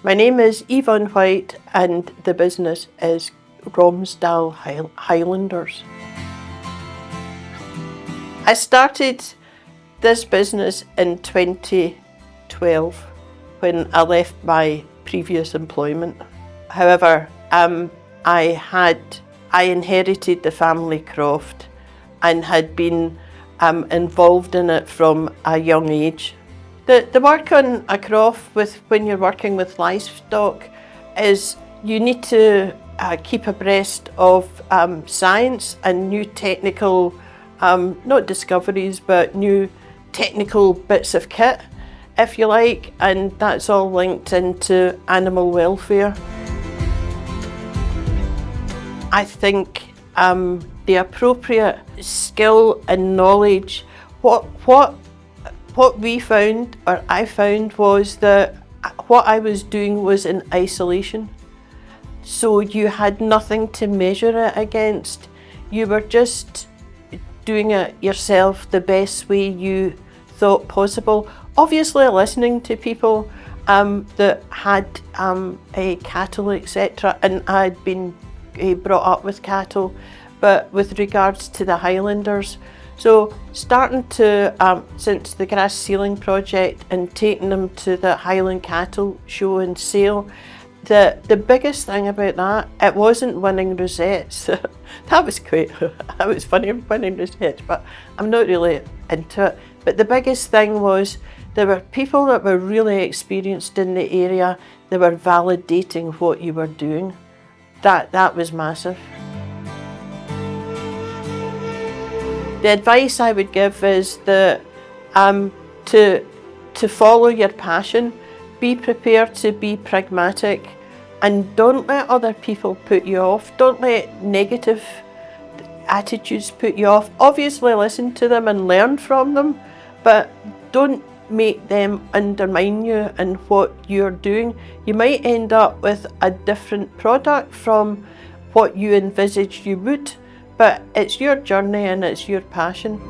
My name is Ivonne White and the business is Romesdal Highlanders. I started this business in 2012 when I left my previous employment. However, I inherited the family croft and had been involved in it from a young age. The work on a croft when you're working with livestock is you need to keep abreast of science and new technical, not discoveries, but new technical bits of kit, if you like, and that's all linked into animal welfare. I think the appropriate skill and knowledge, what we found, or I found, was that what I was doing was in isolation. So you had nothing to measure it against. You were just doing it yourself the best way you thought possible. Obviously listening to people that had cattle, etc. And I'd been brought up with cattle, but with regards to the Highlanders, so starting to, since the grass sealing project and taking them to the Highland cattle show and sale, the biggest thing about that, it wasn't winning rosettes. That was funny, winning rosettes, but I'm not really into it. But the biggest thing was there were people that were really experienced in the area. They were validating what you were doing. That was massive. The advice I would give is that to follow your passion, be prepared to be pragmatic, and don't let other people put you off. Don't let negative attitudes put you off. Obviously listen to them and learn from them, but don't make them undermine you and what you're doing. You might end up with a different product from what you envisaged you would, but it's your journey and it's your passion.